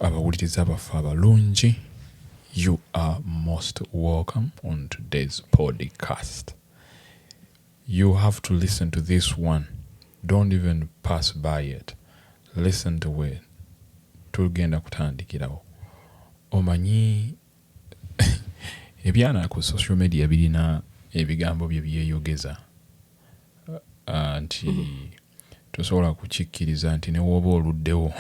abawuliriza baffe abalungi, you are most welcome on today's podcast. You have to listen to this one. Don't even pass by it. Listen to it. Tugenda kutandikirawo. Omanyi ebyana ku social media birina ebigambo bye byeyogeza nti tosobola kukikkiriza nti ne woba oluddewo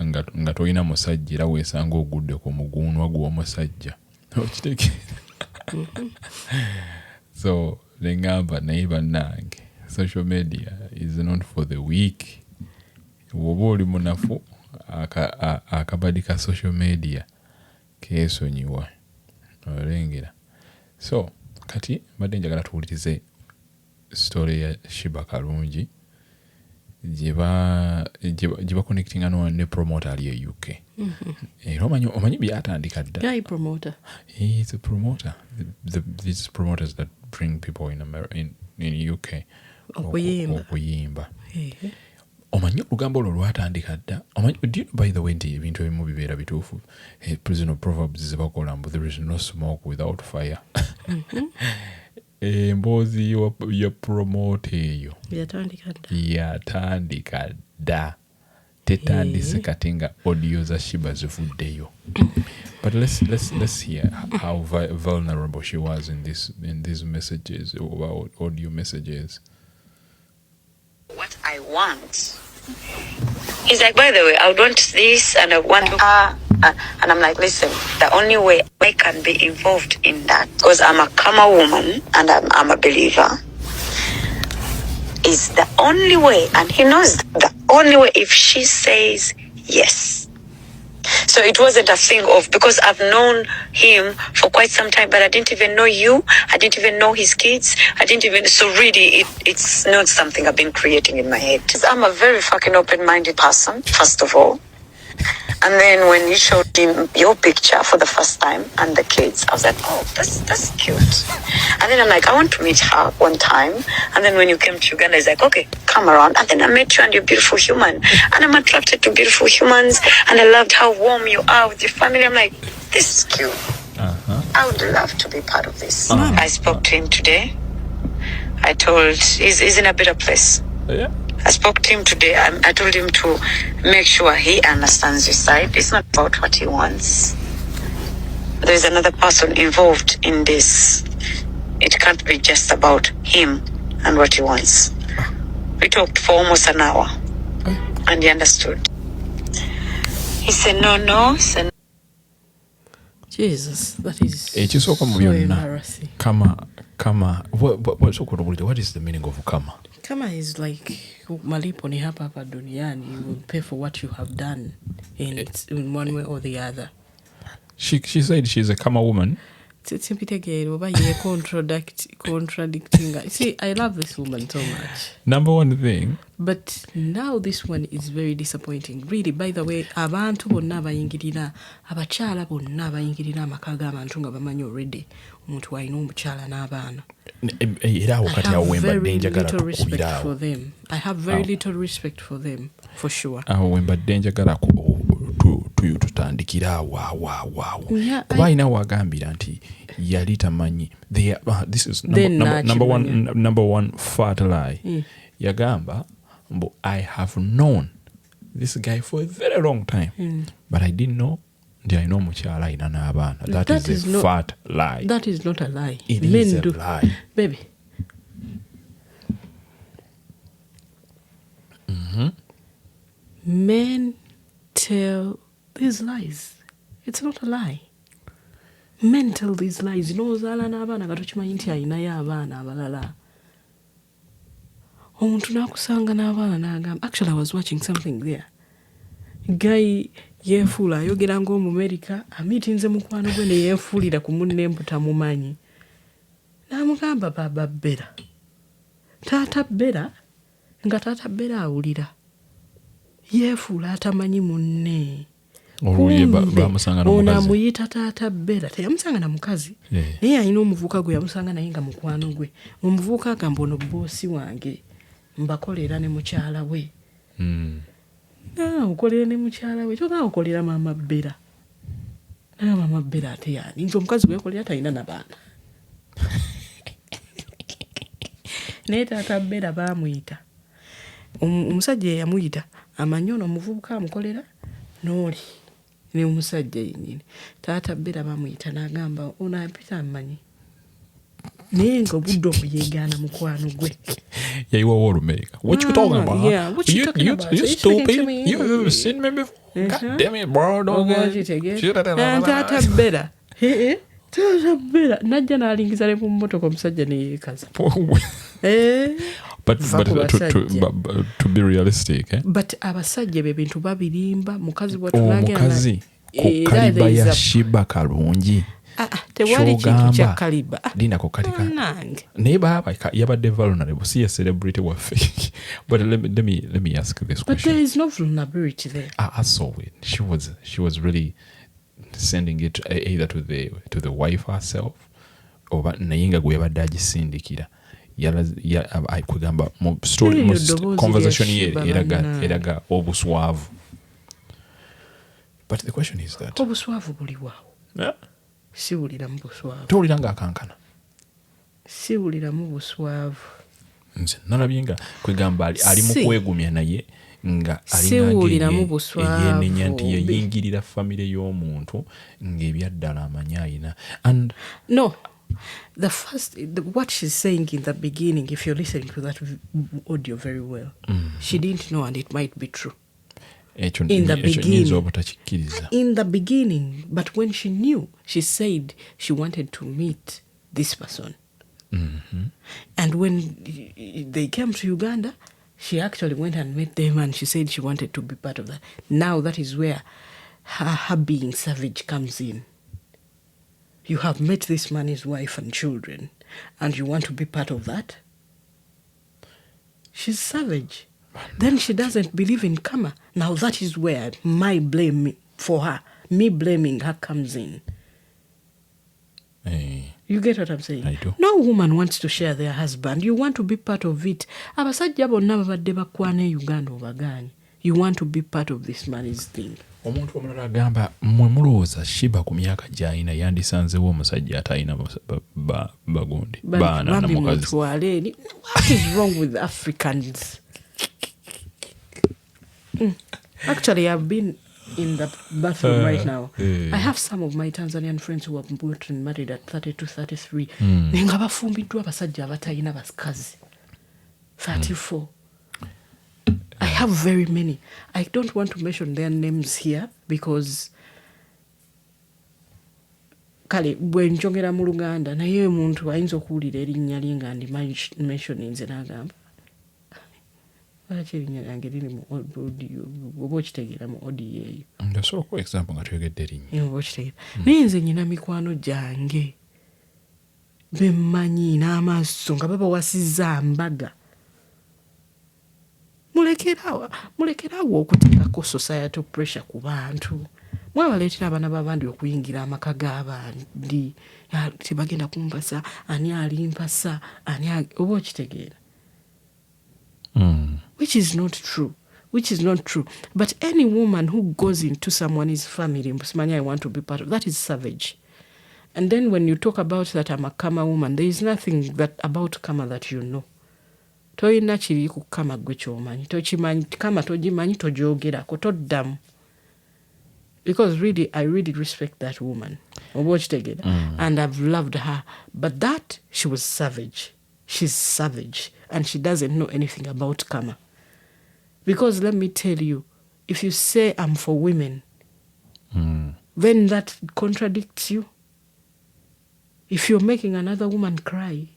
nga tolina musajja era weesanga ogudde ku muguunwa gw'omusajja so nengamba naye bannange social media is not for the weak. Woba oli munafu akabadi ka social media keesonyiwa olengera. So kati mbadde njagala tuwulirize story ya sheeba karungi gye connectinga ne promoter ali e UK. Era omanyi byatandika dda. Guy promoter. He's a promoter. These promoters that bring people in UK okuyimba. Omanyi olugambo olwo lwatandika dda. Omanyi, do you know by the way nti ebintu ebimu bibeera bituufu. Prison of Proverbs zebakola mbu there is no smoke without fire. Emboozi ya promote eyo yatandika dda. Tetandise kati nga audio za sheeba zivuddeyo. But let's hear how vulnerable she was in these messages, or audio messages. What I want. He's like, by the way, I would want this and I want and I'm like, listen, the only way I can be involved in that, because I'm a karma woman and I'm a believer, is the only way, and he knows the only way if she says yes. So it wasn't a thing of, because I've known him for quite some time, but I didn't even know you. I didn't even know his kids. So really, it's not something I've been creating in my head. I'm a very fucking open-minded person, first of all. And then when you showed him your picture for the first time and the kids, I was like, oh, that's cute. And then I'm like, I want to meet her one time. And then when you came to Uganda, he's like, okay, come around. And then I met you and you're a beautiful human. And I'm attracted to beautiful humans. And I loved how warm you are with your family. I'm like, this is cute. I would love to be part of this. I spoke to him today. I told, he's in a better place. Yeah. I spoke to him today. I told him to make sure he understands your side. It's not about what he wants. There's another person involved in this. It can't be just about him and what he wants. We talked for almost an hour, and he understood. He said, no. Jesus, that is so embarrassing. What is the meaning of karma? Karma is like malipo ni hapa duniani. You will pay for what you have done in one way or the other. She said she's a karma woman. Contradicting. See, I love this woman so much. Number one thing. But now this one is very disappointing. Really, by the way, abantu bonna abayingirira, abakyala bonna abayingirira amaka g'abantu nga bamanyi already omuntu alina omukyala n'abaana. I have very little respect for them, for sure. Tutandikira wow. Kuba alina wagambira nti yali tamanyi. This is number one fat lie. Yagamba, I have known this guy for a very long time, but I didn't know. I know muchala alina n'abaana. That is a fat lie. That is not a lie. It is a lie. Baby. Men tell these lies. It's not a lie. Men tell these lies. N'ozaala n'abaana nga tokimanyi nti alinayo abaana abalala. Omuntu n'akusanga n'abaana n'agamba. Actually, I was watching something there. Guy yeefuula ayogera ng'Omumerika amiitinze mukwano gwe ne yeefuulira ku munne mputamumanyi. N'amugamba baba Bera. Taata Bera nga taata Bera awulira. Yeefuula atamanyi munne. Ono amuyita taata Bera. Teyamusanga na mukazi. Naye alina omuvubuka gwe yamusanga naye nga mukwano gwe. Omuvubuka agamba ono boosi wange. Mbakolera ne mukyala we. Ukolera ne mukyala we kyoka ukolera mama Bera. Na mama Bera ate yani nti omukazi gwe yakolera talina na baana. Naye taata Bera baamuyita. Omusajja yamuyita amanyi ono omuvubuka amukolera n'oli ne omusajja yennyini. Taata Bera baamuyita n'agamba ono apita amanyi. Naye ng'obudde obuyeegaana mukwano gwe. Yeah, you were America. What you talking about? Yeah, what you talking about? You So stupid. speaking to me? You ever seen me before? God damn it, bro. Don't Taata Bera. Taata Bera. Najja n'alingiza ne mu mmotoka omusajja ne yeekaza. But to be realistic, eh? But abasajja be bintu babirimba mukazi mukazi ku kaliba ya sheeba karungi. Tewali kintu kya kaliba. Dina ko kalika. Naye baba yabadde vulnerable. See a celebrity waffe. But let me ask this question. But there is no vulnerability there. I saw it. She was really sending it either to the wife herself or naye nga gwe yabadde agisindikira. Kugamba story conversation ye eraga obuswavu. But the question is that obuswavu buliwaawo. Yeah. Siwuliramu buswavu. Towulira nga akankana. Siwuliramu buswavu. Nze nalabye nga kwegamba ali mu kwegumya naye nga siwuliramu buswavu. Yenenya nti yayingirira famire y'omuntu ng'ebyaddala amanyi ayina. And no. What she's saying in the beginning, if you're listening to that audio very well, she didn't know, and it might be true. In the beginning, but when she knew, she said she wanted to meet this person. Mm-hmm. And when they came to Uganda, she actually went and met them, and she said she wanted to be part of that. Now that is where her being savage comes in. You have met this man, his wife and children, and you want to be part of that? She's savage. Then she doesn't believe in karma. Now that is where my blame for her, me blaming her, comes in. Hey. You get what I'm saying? I do. No woman wants to share their husband. You want to be part of it. Abasajja bonna babadde bakwane Uganda obagaanyi. You want to be part of this man's thing. Omuntu omulala agamba mmwe mulowooza sheeba ku myaka gy'alina yandisanzewo omusajja atalina bagundi baana namukazi. What is wrong with Africans? Actually, I've been in the bathroom right now. I have some of my Tanzanian friends who have both married at 32, 33. Nga bafumbiddwa abasajja abatalina bakazi. 34. I have very many. I don't want to mention their names here because kale bwe njogera mu Luganda naye omuntu ayinza okuwulira erinnya lye nga ndi mentioning nze n'agamba lwaki erinnya lyange liri mu audio oba okitegeera mu audio eyo. Ndasobola okuwa example nga tuyogedde erinnya. Oba okitegeera. Naye nze nyina mikwano gyange bemmanyi n'amaaso nga babawasizza mbaga. mulekerawo okuteekako societal pressure ku bantu. Mwabaleetera abaana b'abandi okuyingira amaka g'abandi. Tebagenda kumpasa, ani alimpasa, oba okitegeera. Which is not true. But any woman who goes into someone's family, I want to be part of, that is savage. And then when you talk about that I'm a karma woman, there is nothing about karma that you know. Toyina kiri ku kama gwe kyomanyi. Tokimanyi kama togimanyi tojoogerako toddamu. Because really, I really respect that woman. And I've loved her. But that, she was savage. She's savage. And she doesn't know anything about karma. Because let me tell you, if you say I'm for women, then that contradicts you. If you're making another woman cry,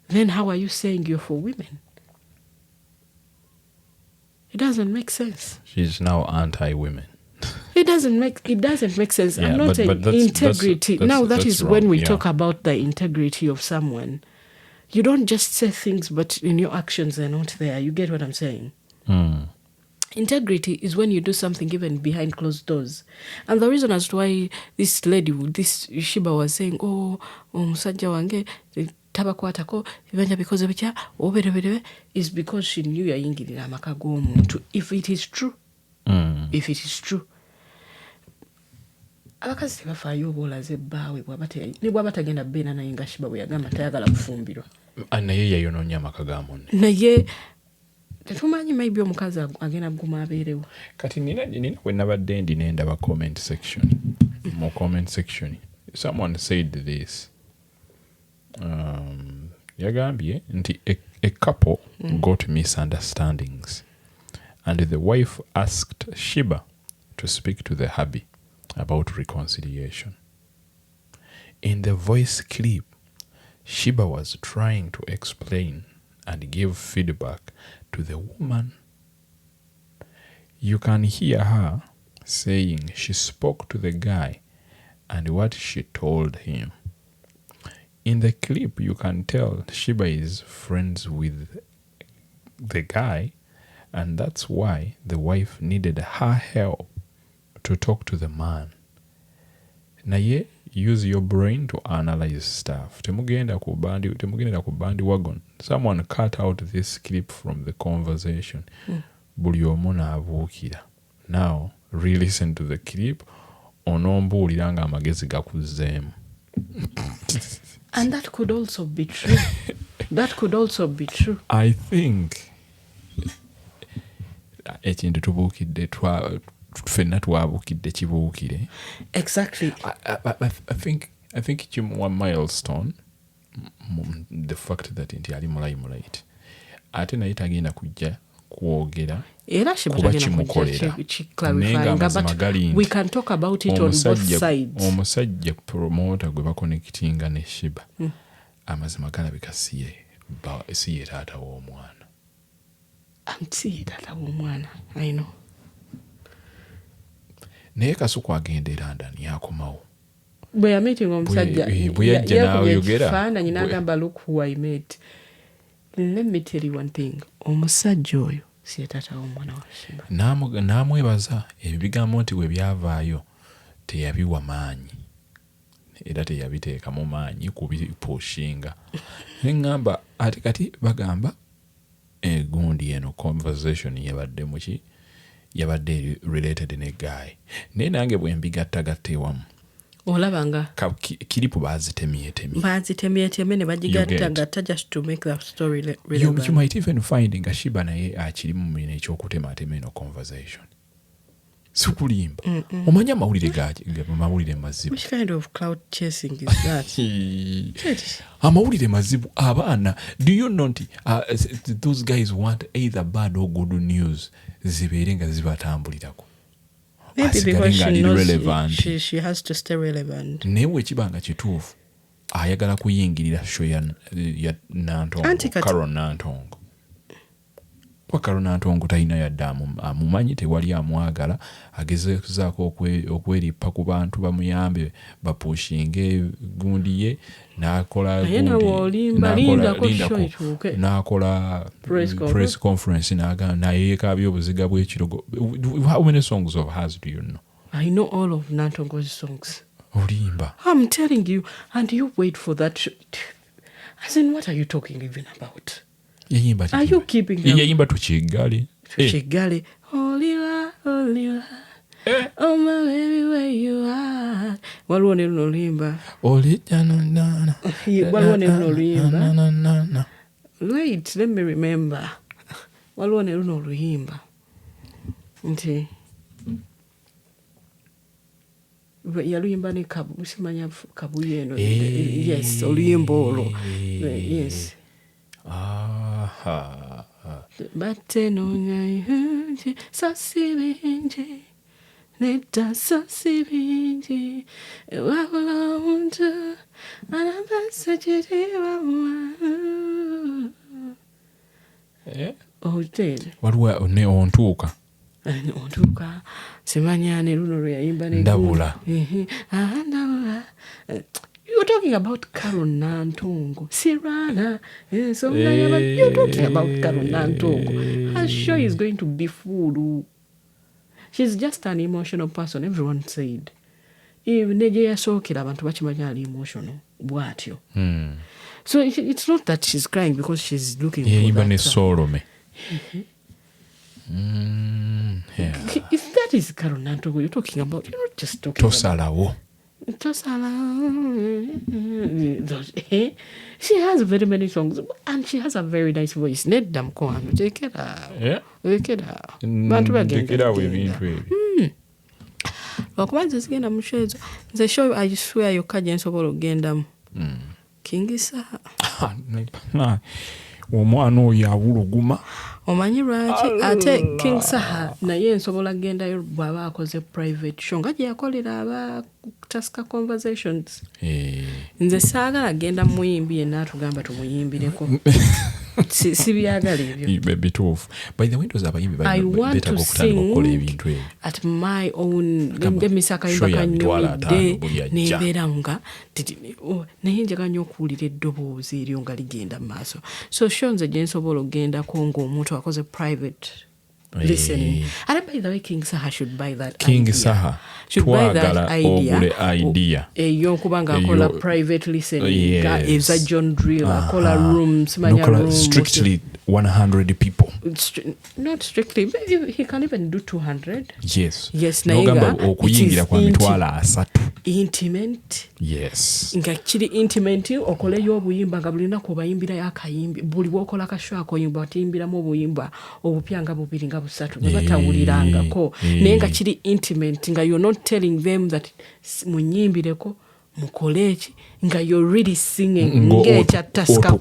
then how are you saying you're for women? It doesn't make sense. She's now anti-women. It doesn't make sense. Yeah, I'm not saying integrity. That is wrong. When we talk about the integrity of someone. You don't just say things, but in your actions they're not there. You get what I'm saying? Integrity is when you do something even behind closed doors. And the reason as to why this lady, this sheeba was saying, musajja wange, tabakwatako ebibanja bikoze bitya obereberebe is because she knew yayingirira amaka g'omuntu. If it is true, abakazi tebafaayo oba olaze bbaawe ne bw'aba tagenda beena naye nga sheeba bwe yagamba tayagala kufumbirwa naye yayonoonya amaka ga munne. naye tetumanyi maybe omukazi agenda kuguma abeerewo. Kati nina we nabadde ndi nendaba comment section. Mu comment section someone said this. Yagambye nti a couple got misunderstandings and the wife asked Sheeba to speak to the hubby about reconciliation. In the voice clip, Sheeba was trying to explain and give feedback to the woman. You can hear her saying she spoke to the guy and what she told him. In the clip, you can tell Sheeba is friends with the guy, and that's why the wife needed her help to talk to the man. Naye, use your brain to analyze stuff. Temugenda ku bandi wagon. Someone cut out this clip from the conversation. Buli omu n'abuukira. Now, re-listen to the clip. Onombuulira nga amagezi gakuzzeemu. And that could also be true. I think ekintu tubuukidde ffenna twabuukidde kibuukire. Exactly. I think kimuwa milestone the fact that nti ali mulayimulayiti ate naye tagenda kujja kwogera era kuba kimukolera naye ng'amazima gali nti omusajja promota gwe bakonekitinga ne Sheeba amazima galabika si ye taata w'omwana. Si ye taata w'omwana, I know. Naye Kasuku agenda era ndani yakomawo bwe yameetinga omusajja bwe yajja n'ayogera ekifaananyi n'agamba look who I met. Let me tell you one thing, omusajja oyo si ye taata w'omwana wa Sheeba. N'amwebaza ebigambo nti we byavaayo teyabiwa maanyi era teyabiteekamu maanyi kubipushinga. Neŋŋamba ate kati bagamba gundi eno conversation yabadde muki yabadde related ne guy naye nange bwe mbigattagatta ewamu olabanga kiripu bazitemyetemye ne bagigattagatta just to make that story relevant. You might even find nga Sheeba naye akiri mu mine ekyokutematema eno conversation. Sikulimba omanya amawulire mazibu. Which kind of cloud chasing is that? Amawulire mazibu abaana. Do you know those guys want either bad or good news zibeere nga zibatambulirako. Maybe because she knows she has to stay relevant. Naye bwekibanga kituufu ayagala kuyingirira show ya Nantongo, Carol Nantongo. Kwa Carol Nantongo talina yadde amumanyi tewali amwagala agezezaako okweripa ku bantu bamuyambe bapushinge gundi ye n'akola press conference n'ayeekaabya obuziga bw'ekirogo. How many songs of hers do you know? I know all of Nantongo's songs. Olimba. I'm telling you, and you wait for that. As in, what are you talking even about? Are you keeping them? Yayimba tukigali. Tukigali. Olila. Oh my baby, where you are. Waliwo ne luno luyimba. Waliwo ne luno luyimba. Wait, let me remember. Waliwo ne luno luyimba. Nti. Yaluyimba ne Kabu. Simanya Kabuye eno. Yes, oluyimba olwo. Yes. Batenonyaye sasibinji neta sasibinji wabula muntu anabasa chiriwa otele waliwo ne ontuuka simanya ne luno luyayimba ne ndabula. You're talking about Carol Nantongo. Sirana. So you're talking about Carol Nantongo. Her show is going to be full. She's just an emotional person, everyone said. Even Neje yasookera abantu bakimanya ali emotional. Bwatyo. So it's not that she's crying because she's looking Yeah, for even that. a sorrow me. Yeah. If that is Karunantogo you're talking about, you're not just talking Tosalawo. She has very many songs and she has a very nice voice. Nedda mukwano tekera. Yeah. Tekera. Bantu bagenda. Tekera we ebintu ebyo. Lwakuba nze sigenda mu show ezo. Nze show I swear yokka gye nsobola okgendamu. Kingisa. Womwaana oyo awuluguma. Omanyi lwaki ate King Saha naye nsobola gendayo bw'aba akoze private show nga gye yakolera aba Taska Conversations. Nze saagala genda muyimbi yenna atugamba tumuyimbireko. si byagala ebyo. Bituufu. By the way, those abayimbi beetaaga okutandika okukola ebintu ebyo. At my own emisaka yembakanyumidde nembeera nga naye njagala nnyo okuwulira eddoboozi eryo nga ligenda mu maaso. So show nze gye nsobola okgendako ng'omuntu akoze private listening. And by the way, King Saha should buy that King idea. Saha should buy that idea. Yokuba nga akola private listening. Yes. Eza John Drill, akola rooms, manya room. Strictly 100 people. Not strictly, but he can even do 200. Yes. Yes, nogamba okuyingira kwa mitwalo 3. Intimate. Yes. Nga kiri intimate okoleyo obuyimba nga bulina ku bayimbira yakayimbi buli wokola kasho akoyimba atimbiramu obuyimba obupya nga bubiri nga busatu batawulirangako naye nga kiri intimate nga you're not telling them that munyimbireko mukoleki nga you're really singing ngekya Taska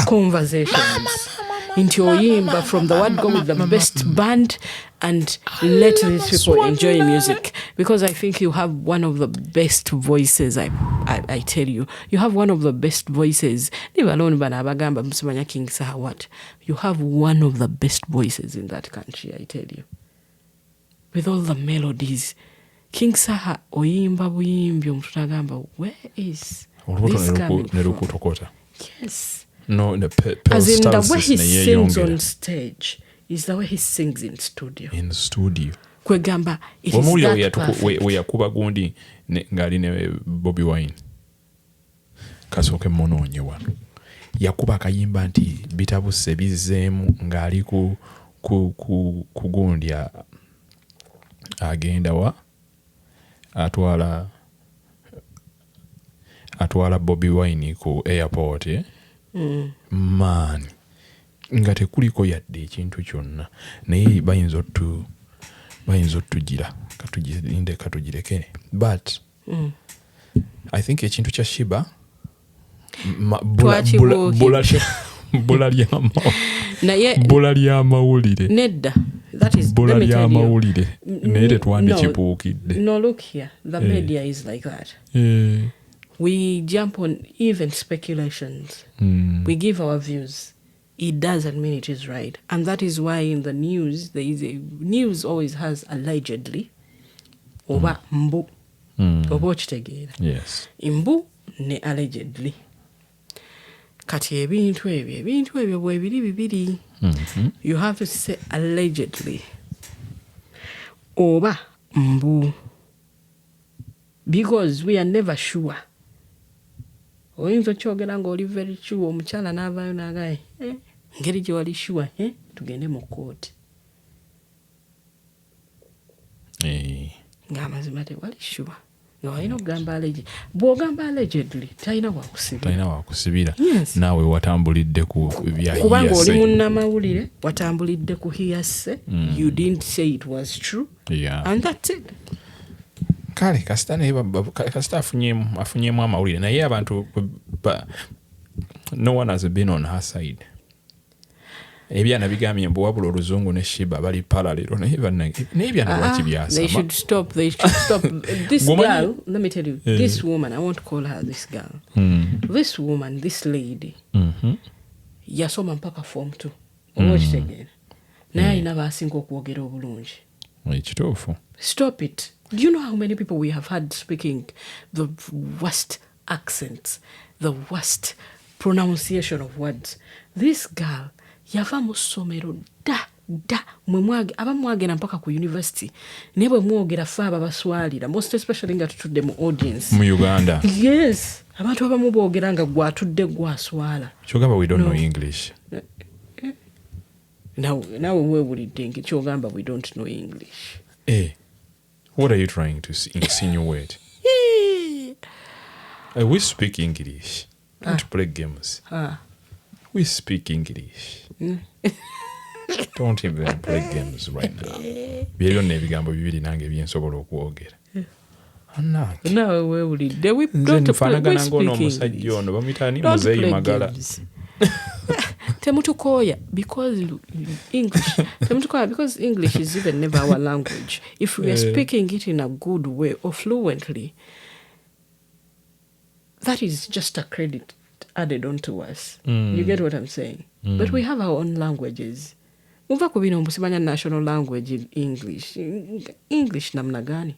conversations into oyimba from the word go with the best band and let these people enjoy music, because I think you have one of the best voices. I tell you, you have one of the best voices. Leave alone bana abagamba musimanya King Saha what. You have one of the best voices in that country, I tell you. With all the melodies. King Saha oyimba buyimbi omuntu agamba where is this coming from? Yes. No, as in the way he sings on stage is the way he sings in studio. In the studio. Kwegamba it is that perfect. We yakuba gundi ngali ne Bobby Wine. Kasooke munoonye wano. Yakuba kayimba nti bitabuse bizeemu ngali ku gundi agenda wa atwala Bobby Wine ku airport man nga tekuliko yadde ekintu kyonna naye bayinza otugira katugireke but I think ekintu kya sheeba bula ly'amawulire nedda that is bula ly'amawulire naye tetwandikipuukidde. No, look here, the media is like that. We jump on even speculations. We give our views. It doesn't mean it is right. And that is why in the news, news always has allegedly. Oba mbu. Oba okitegeera. Yes. Mbu ne allegedly. Kati ebintu ebyo bwebiri bibiri. You have to say allegedly. Oba mbu. Because we are never sure. Oyinza okyogera ng'oli very sure omukyala n'avaayo n'agaye ngeri gye wali sure tugende mu kooti ng'amazima tewali sure nga walina okugamba allegedly. Bw'ogamba allegedly talina wakusibira naawe watambulidde ku bya kubanga oli munnamawulire watambulidde ku hearsay. You didn't say it was true. And that's it. Kale kasita afunyeemu amawulire naye abantu no one has been on her side. Ebyana bigambye mbu wabula oluzungu ne sheeba bali parallel naye ebyana lwaki byasama. They should stop. This girl, let me tell you, this woman, I won't call her this girl. This woman, this lady, yasoma mpaka form 2 owokitegera naye alina baasinga okwogera obulungi. Ekituufu. Stop it. Do you know how many people we have had speaking the worst accents, the worst pronunciation of words? This girl, yava mu ssomero da dda abamwagera mpaka ku university naye bwe mwogera ffe ababaswalira most especially nga tutudde mu audience mu Uganda. Yes, abantu abamu boogera nga gwatudde gwaswala. Kyogamba we don't know English. Naawe weewulidde kyogamba we don't know English. What are you trying to insinuate? We speak English. Don't play games. We speak English. Don't even play games right now. Byonna ebigambo bibiri nange byensobola okwogera. Naawe weewulidde we don't play omusajja ono bamuyitani muzeeyi magala. Temutukoya because English. Temutukoya because English is even never our language. If we are speaking it in a good way or fluently, that is just a credit added onto us. You get what I'm saying? But we have our own languages. Muva ku bino mbusimanya national language in English. English namna gani?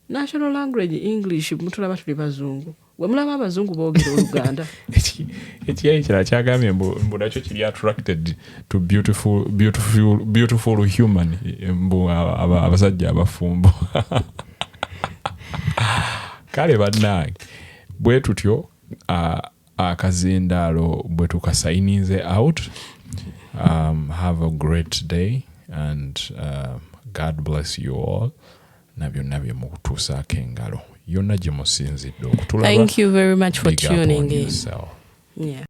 National language English mutulaba tuli bazungu. We mulaba abazungu boogera Oluganda. Ekiyayi kirala kyagambye mbu nakyo kiri attracted to beautiful human, mbu abasajja abafumbo. Kale bannange bwe tutyo akazindaalo bwe tukasayinize out. Have a great day and God bless you all. Nabyo mukutuusaako engalo yonna gye musinzidde okutulaba. Thank you very much for tuning in. Yourself. Yeah.